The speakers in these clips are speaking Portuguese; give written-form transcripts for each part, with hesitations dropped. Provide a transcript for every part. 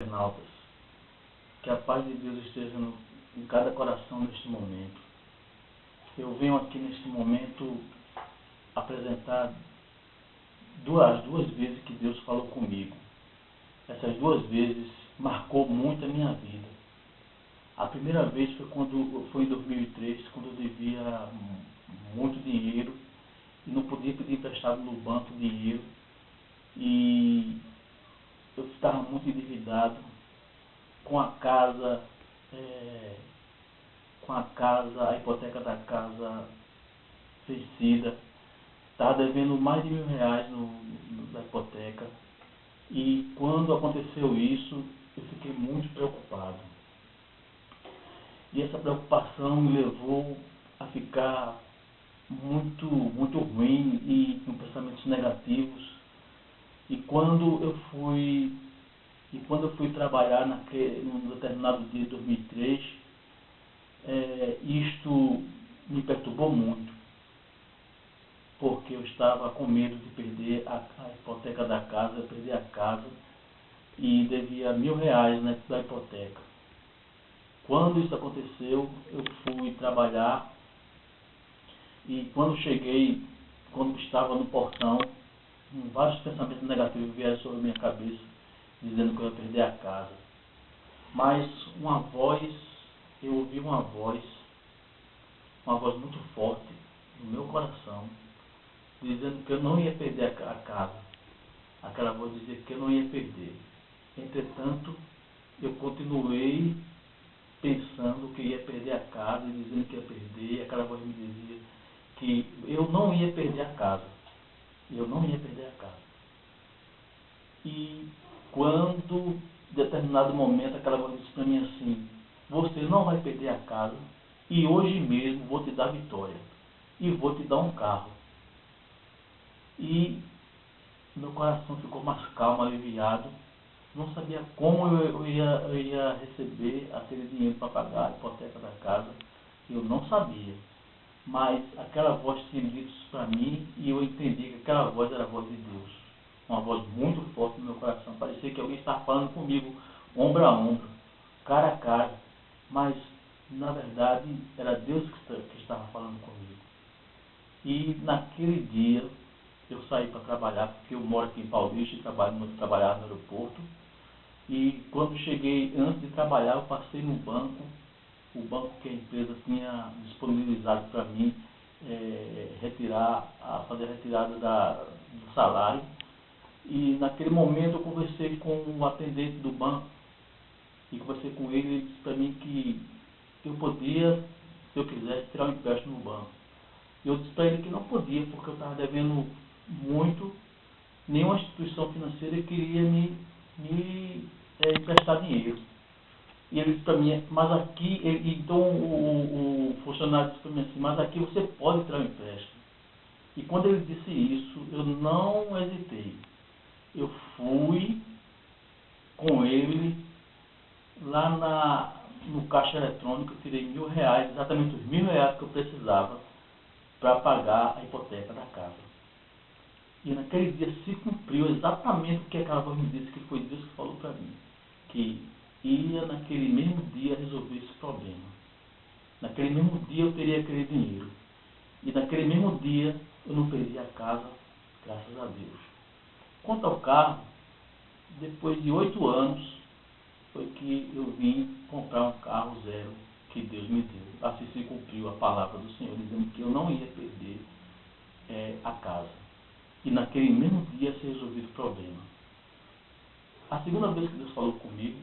Internautas, que a paz de Deus esteja em cada coração neste momento. Eu venho aqui neste momento apresentar as duas vezes que Deus falou comigo. Essas duas vezes marcou muito a minha vida. A primeira vez foi em 2003, quando eu devia muito dinheiro e não podia pedir emprestado no banco dinheiro, e eu estava muito endividado com a casa, a hipoteca da casa vencida. Estava devendo mais de R$ 1.000 da hipoteca. E quando aconteceu isso, eu fiquei muito preocupado. E essa preocupação me levou a ficar muito ruim e com pensamentos negativos. E quando eu fui trabalhar num determinado dia de 2003, isto me perturbou muito, porque eu estava com medo de perder a hipoteca da casa. Eu perdi a casa e devia R$ 1.000 da hipoteca. Quando isso aconteceu, eu fui trabalhar e quando estava no portão, vários pensamentos negativos vieram sobre a minha cabeça, dizendo que eu ia perder a casa. Mas eu ouvi uma voz muito forte no meu coração, dizendo que eu não ia perder a casa. Aquela voz dizia que eu não ia perder. Entretanto, eu continuei pensando que ia perder a casa e dizendo que ia perder. E aquela voz me dizia que eu não ia perder a casa. Eu não ia perder a casa. E quando, em determinado momento, aquela voz disse para mim assim: você não vai perder a casa e hoje mesmo vou te dar vitória e vou te dar um carro. E meu coração ficou mais calmo, aliviado. Não sabia como eu ia receber aquele dinheiro para pagar a hipoteca da casa. Eu não sabia. Mas aquela voz tinha dito isso para mim e eu entendi que aquela voz era a voz de Deus. Uma voz muito forte no meu coração. Parecia que alguém estava falando comigo, ombro a ombro, cara a cara. Mas, na verdade, era Deus que estava falando comigo. E naquele dia, eu saí para trabalhar, porque eu moro aqui em Paulista e trabalhava no aeroporto. E quando cheguei, antes de trabalhar, eu passei no banco, o banco que a empresa tinha disponibilizado para mim fazer a retirada do salário. E naquele momento eu conversei com o atendente do banco e conversei com ele. Ele disse para mim que eu podia, se eu quisesse, tirar um empréstimo no banco. E eu disse para ele que não podia, porque eu estava devendo muito. Nenhuma instituição financeira queria me emprestar dinheiro. E ele disse para mim: mas aqui, então o funcionário disse para mim assim: mas aqui você pode tirar um empréstimo. E quando ele disse isso, eu não hesitei. Eu fui com ele lá no caixa eletrônico, eu tirei R$ 1.000, exatamente os R$ 1.000 que eu precisava para pagar a hipoteca da casa. E naquele dia se cumpriu exatamente o que aquela voz me disse, que foi Deus que falou para mim, que ia naquele mesmo dia resolver esse problema. Naquele mesmo dia eu teria aquele dinheiro. E naquele mesmo dia eu não perdi a casa, graças a Deus. Quanto ao carro, depois de 8 anos, foi que eu vim comprar um carro zero que Deus me deu. Assim se cumpriu a palavra do Senhor, dizendo que eu não ia perder a casa. E naquele mesmo dia se resolveu o problema. A segunda vez que Deus falou comigo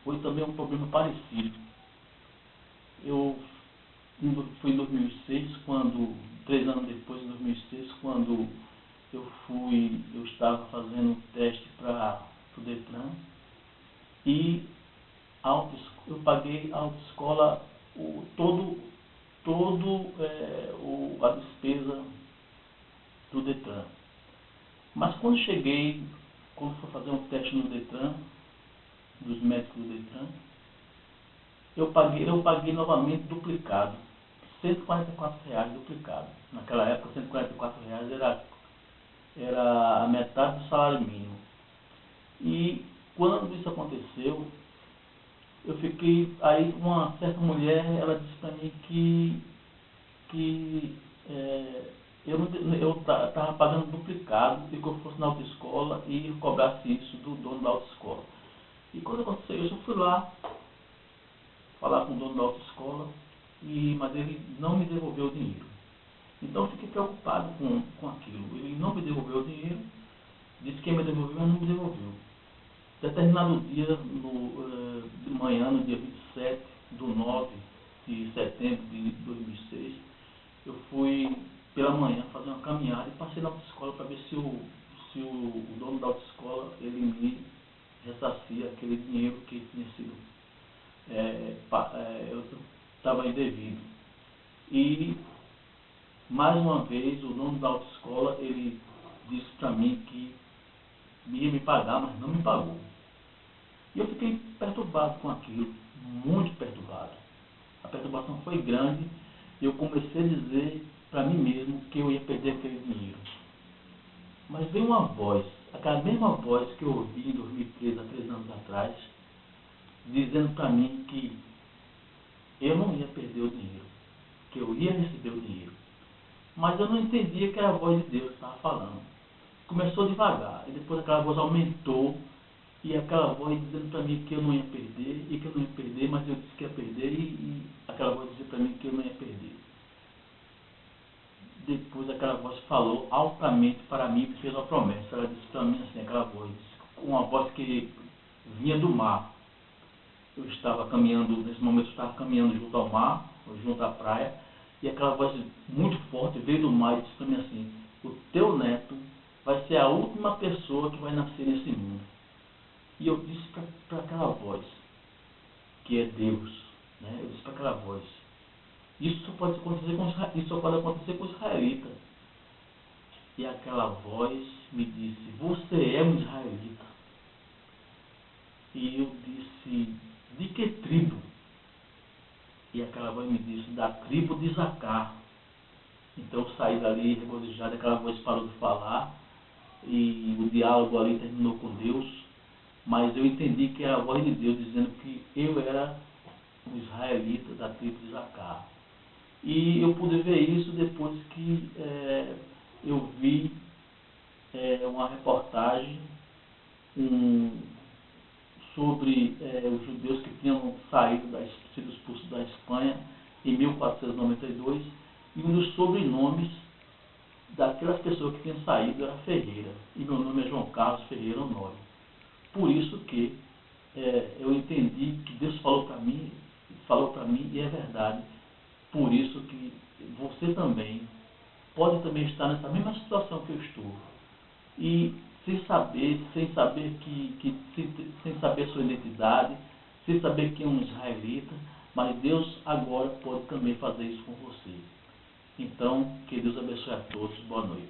foi também um problema parecido. Foi em 2006, 3 anos depois, em 2006, quando eu estava fazendo um teste para o Detran, e eu paguei a autoescola, a despesa do Detran. Mas quando fui fazer um teste no Detran, dos médicos do Detran, eu paguei novamente duplicado, R$ 144 duplicado. Naquela época, R$ 144 era a metade do salário mínimo. E quando isso aconteceu, eu fiquei, aí uma certa mulher, ela disse para mim que eu estava pagando duplicado e que eu fosse na autoescola e eu cobrasse isso do dono da autoescola. E quando aconteceu isso, eu fui lá falar com o dono da autoescola, mas ele não me devolveu o dinheiro. Então eu fiquei preocupado com aquilo. Ele não me devolveu o dinheiro, disse que ia me devolver, mas não me devolveu. Determinado dia, de manhã, no dia 27/9/2006, eu fui pela manhã fazer uma caminhada e passei na autoescola para ver se o dono da autoescola ele me ressarcia aquele dinheiro que tinha sido, eu estava indevido. E, mais uma vez, o dono da autoescola ele disse para mim que ia me pagar, mas não me pagou. E eu fiquei perturbado com aquilo, muito perturbado. A perturbação foi grande e eu comecei a dizer para mim mesmo que eu ia perder aquele dinheiro. Mas veio uma voz, aquela mesma voz que eu ouvi em 2013, há 3 anos atrás, dizendo para mim que eu não ia perder o dinheiro, que eu ia receber o dinheiro. Mas eu não entendia que era a voz de Deus que estava falando. Começou devagar, e depois aquela voz aumentou, e aquela voz dizendo para mim que eu não ia perder, e que eu não ia perder, mas eu disse que ia perder, e aquela voz dizia para mim que eu não ia perder. Depois aquela voz falou altamente para mim e fez uma promessa. Ela disse para mim assim, aquela voz, uma voz que vinha do mar. Eu estava caminhando, nesse momento eu estava caminhando junto ao mar, junto à praia, e aquela voz muito forte veio do mar e disse para mim assim, o teu neto vai ser a última pessoa que vai nascer nesse mundo. E eu disse para aquela voz, que é Deus, né? Eu disse para aquela voz, isso só pode acontecer com os israelitas. E aquela voz me disse, você é um israelita. E eu disse, de que tribo? E aquela voz me disse, da tribo de Isacar. Então eu saí dali regozijado, aquela voz parou de falar, e o diálogo ali terminou com Deus, mas eu entendi que era a voz de Deus dizendo que eu era um israelita da tribo de Isacar. E eu pude ver isso depois que eu vi uma reportagem sobre os judeus que tinham sido expulsos da Espanha em 1492, e um dos sobrenomes daquelas pessoas que tinham saído era Ferreira, e meu nome é João Carlos Ferreira Honório. Por isso que eu entendi que Deus falou para mim e é verdade. Por isso que você também pode também estar nessa mesma situação que eu estou. E sem saber sua identidade, sem saber que é um israelita, mas Deus agora pode também fazer isso com você. Então, que Deus abençoe a todos. Boa noite.